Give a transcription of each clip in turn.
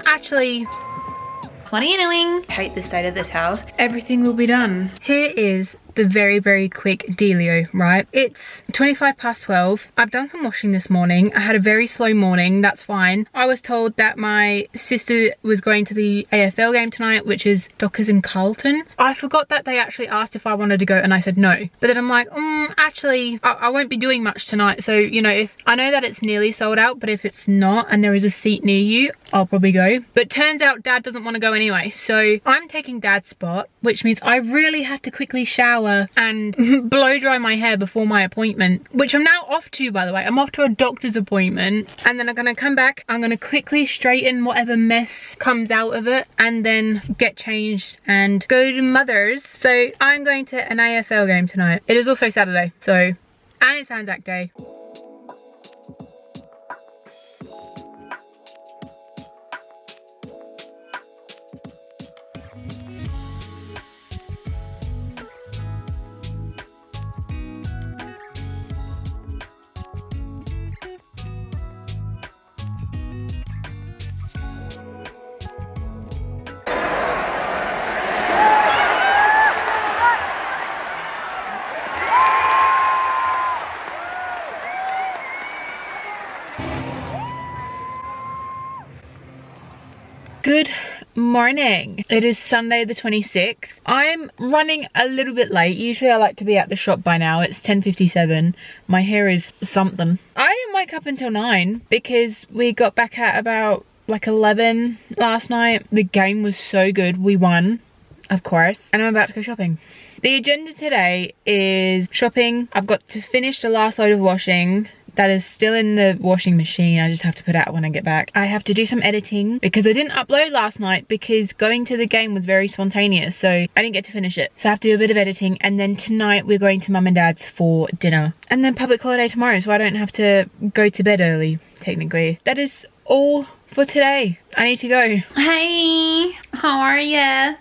actually, what are you doing? I hate the state of this house. Everything will be done. Here is the very quick dealio, right? It's 12:25. I've done some washing this morning. I had a very slow morning, that's fine. I was told that my sister was going to the AFL game tonight, which is Dockers in Carlton. I forgot that they actually asked if I wanted to go and I said no. But then I'm like, actually, I won't be doing much tonight. So, you know, if I know that it's nearly sold out, but if it's not and there is a seat near you, I'll probably go. But turns out Dad doesn't want to go anyway. So I'm taking Dad's spot, which means I really had to quickly shower and blow dry my hair before my appointment, which I'm now off to, by the way. I'm off to a doctor's appointment, and then I'm gonna come back. I'm gonna quickly straighten whatever mess comes out of it and then get changed and go to Mother's. So I'm going to an AFL game tonight. It is also Saturday, so, and it's Anzac Day. Good morning. It is Sunday the 26th. I'm running a little bit late. Usually I like to be at the shop by now. It's 10:57. My hair is something. I didn't wake up until 9 because we got back at about like 11 last night. The game was so good. We won, of course. And I'm about to go shopping. The agenda today is shopping. I've got to finish the last load of washing. That is still in the washing machine. I just have to put it out when I get back. I have to do some editing because I didn't upload last night because going to the game was very spontaneous, so I didn't get to finish it. So I have to do a bit of editing, and then tonight we're going to Mum and Dad's for dinner. And then public holiday tomorrow, so I don't have to go to bed early, technically. That is all for today. I need to go. Hey, how are ya?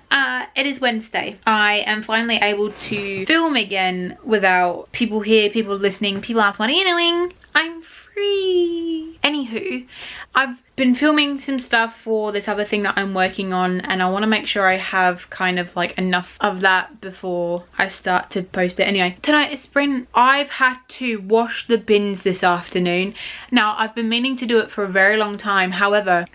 It is Wednesday. I am finally able to film again without people here, people listening, people ask, what are you doing? I'm free. Anywho, I've been filming some stuff for this other thing that I'm working on, and I want to make sure I have kind of like enough of that before I start to post it. Anyway, tonight is sprint. I've had to wash the bins this afternoon. Now, I've been meaning to do it for a very long time. However,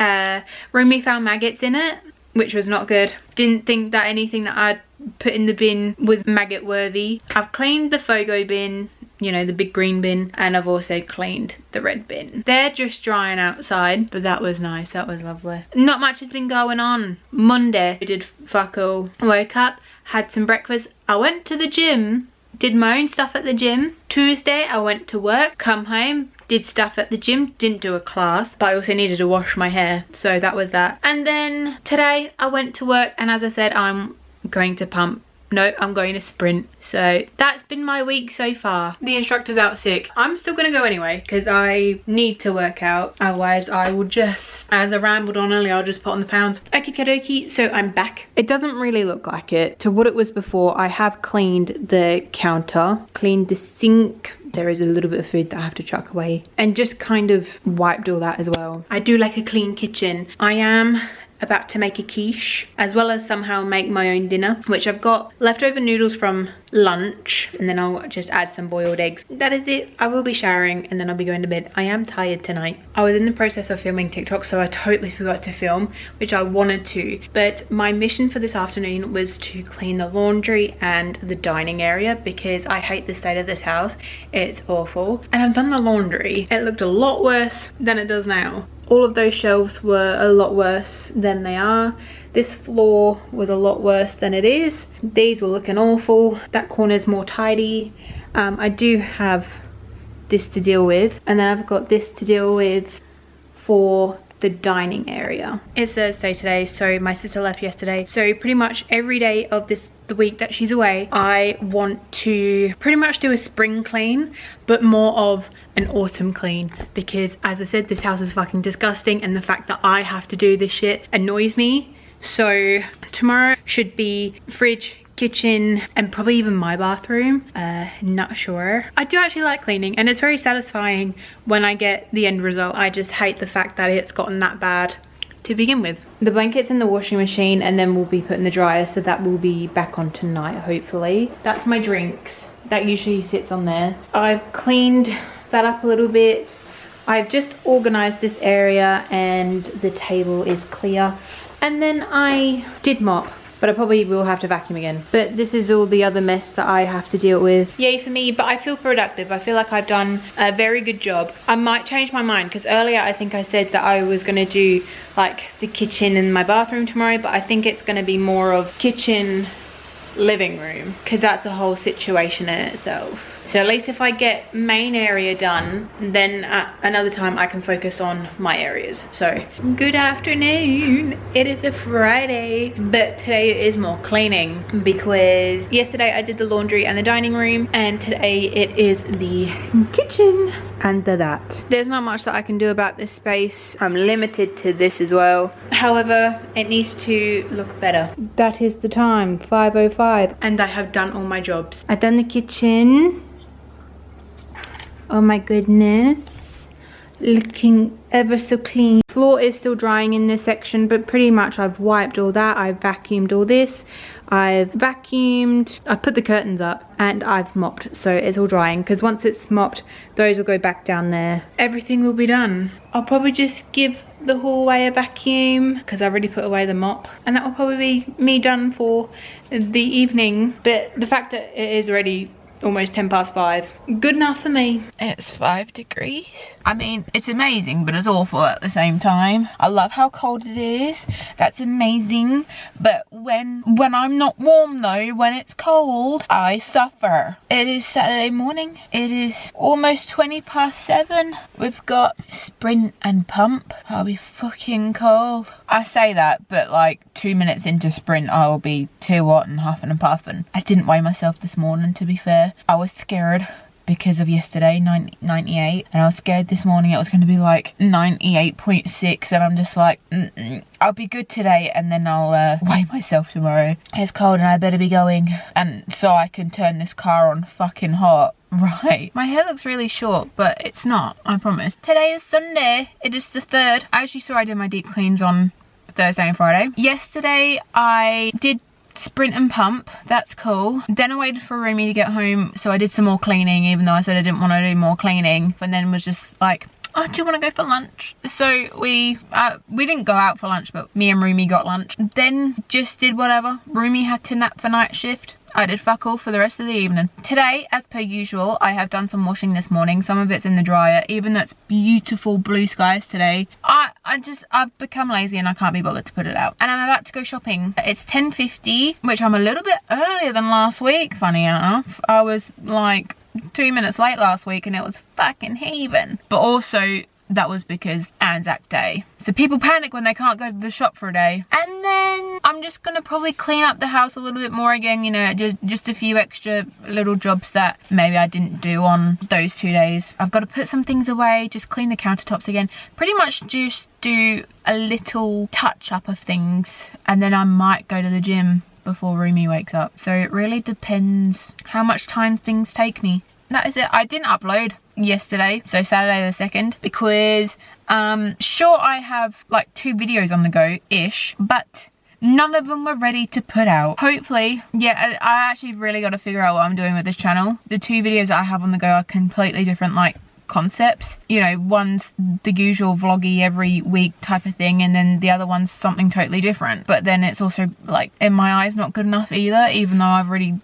Rumi found maggots in it, which was not good. Didn't think that anything that I'd put in the bin was maggot worthy. I've cleaned the Fogo bin, you know, the big green bin, and I've also cleaned the red bin. They're just drying outside, but that was nice. That was lovely. Not much has been going on. Monday, I did fuck all. Woke up, had some breakfast. I went to the gym, did my own stuff at the gym. Tuesday, I went to work, come home, did stuff at the gym, didn't do a class, but I also needed to wash my hair, so that was that. And then today I went to work, and as I said, I'm going to pump. No, I'm going to sprint. So that's been my week so far. The instructor's out sick. I'm still gonna go anyway because I need to work out. Otherwise I will just, as I rambled on earlier, I'll just put on the pounds. Okie dokie, so I'm back. It doesn't really look like it to what it was before. I have cleaned the counter, cleaned the sink. There is a little bit of food that I have to chuck away, and just kind of wiped all that as well. I do like a clean kitchen. I am about to make a quiche, as well as somehow make my own dinner, which I've got leftover noodles from lunch, and then I'll just add some boiled eggs. That is it. I will be showering and then I'll be going to bed. I am tired tonight. I was in the process of filming TikTok, so I totally forgot to film, which I wanted to, but my mission for this afternoon was to clean the laundry and the dining area because I hate the state of this house. It's awful. And I've done the laundry. It looked a lot worse than it does now. All of those shelves were a lot worse than they are. This floor was a lot worse than it is. These were looking awful. That corner's more tidy. I do have this to deal with, and then I've got this to deal with for the dining area. It's Thursday today, so my sister left yesterday, so pretty much every day of the week that she's away, I want to pretty much do a spring clean, but more of an autumn clean, because as I said, this house is fucking disgusting, and the fact that I have to do this shit annoys me. So tomorrow should be fridge, kitchen, and probably even my bathroom. Not sure. I do actually like cleaning, and it's very satisfying when I get the end result. I just hate the fact that it's gotten that bad to begin with. The blanket's in the washing machine and then we'll be put in the dryer, so that will be back on tonight, hopefully. That's my drinks. That usually sits on there. I've cleaned that up a little bit. I've just organized this area and the table is clear. And then I did mop, but I probably will have to vacuum again. But this is all the other mess that I have to deal with. Yay for me, but I feel productive. I feel like I've done a very good job. I might change my mind, because earlier I think I said that I was gonna do like the kitchen and my bathroom tomorrow, but I think it's gonna be more of kitchen, living room, because that's a whole situation in itself. So at least if I get main area done, then at another time I can focus on my areas. So good afternoon. It is a Friday, but today is more cleaning, because yesterday I did the laundry and the dining room, and today it is the kitchen and that. There's not much that I can do about this space. I'm limited to this as well. However, it needs to look better. That is the time, 5:05, and I have done all my jobs. I've done the kitchen. Oh my goodness, looking ever so clean. Floor is still drying in this section, but pretty much I've wiped all that. I've vacuumed all this. I've vacuumed, I put the curtains up, and I've mopped, so it's all drying, because once it's mopped, those will go back down there. Everything will be done. I'll probably just give the hallway a vacuum, because I've already put away the mop, and that will probably be me done for the evening. But the fact that it is already almost 5:10, good enough for me. It's 5 degrees. I mean, it's amazing, but it's awful at the same time. I love how cold it is. That's amazing. But when I'm not warm though, when it's cold, I suffer. It is Saturday morning. It is almost 7:20. We've got sprint and pump. I'll be fucking cold. I say that, but like 2 minutes into sprint, I will be too hot and huffing and puffing. I didn't weigh myself this morning, to be fair. I was scared because of yesterday, 98, and I was scared this morning it was going to be like 98.6, and I'm just like, I'll be good today, and then I'll weigh myself tomorrow. It's cold and I better be going, and so I can turn this car on fucking hot. Right. My hair looks really short, but it's not, I promise. Today is Sunday. It is the 3rd. As you saw, I did my deep cleans on Thursday and Friday. Yesterday, I did sprint and pump. That's cool. Then I waited for Rumi to get home, so I did some more cleaning, even though I said I didn't want to do more cleaning. And then was just like, oh, do you want to go for lunch? So we didn't go out for lunch, but me and Rumi got lunch. Then just did whatever. Rumi had to nap for night shift. I did fuck all for the rest of the evening. Today, as per usual, I have done some washing this morning. Some of it's in the dryer, even though it's beautiful blue skies today. I've become lazy and I can't be bothered to put it out. And I'm about to go shopping. It's 10:50, which I'm a little bit earlier than last week, funny enough. I was like 2 minutes late last week and it was fucking heaving. But also, that was because Anzac Day. So people panic when they can't go to the shop for a day. And then I'm just gonna probably clean up the house a little bit more again, you know, just a few extra little jobs that maybe I didn't do on those 2 days. I've got to put some things away, just clean the countertops again. Pretty much just do a little touch up of things, and then I might go to the gym before Rumi wakes up. So it really depends how much time things take me. That is it. I didn't upload yesterday, so Saturday the 2nd, because sure, I have like 2 videos on the go ish, but none of them were ready to put out. Hopefully, yeah, I actually really got to figure out what I'm doing with this channel. The 2 videos that I have on the go are completely different, like, concepts. You know, one's the usual vloggy every week type of thing, and then the other one's something totally different. But then it's also, like, in my eyes, not good enough either, even though I've already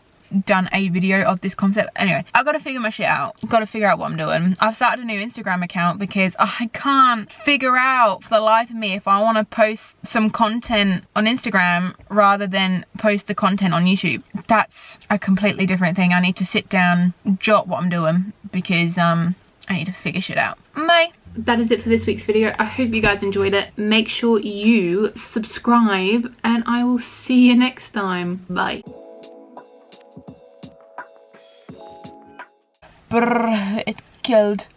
done a video of this concept. Anyway, I've got to figure my shit out. Got to figure out what I'm doing. I've started a new Instagram account because I can't figure out for the life of me if I want to post some content on Instagram rather than post the content on YouTube. That's a completely different thing. I need to sit down, jot what I'm doing, because I need to figure shit out. Bye. That is it for this week's video. I hope you guys enjoyed it. Make sure you subscribe and I will see you next time. Bye. Brr, it's killed.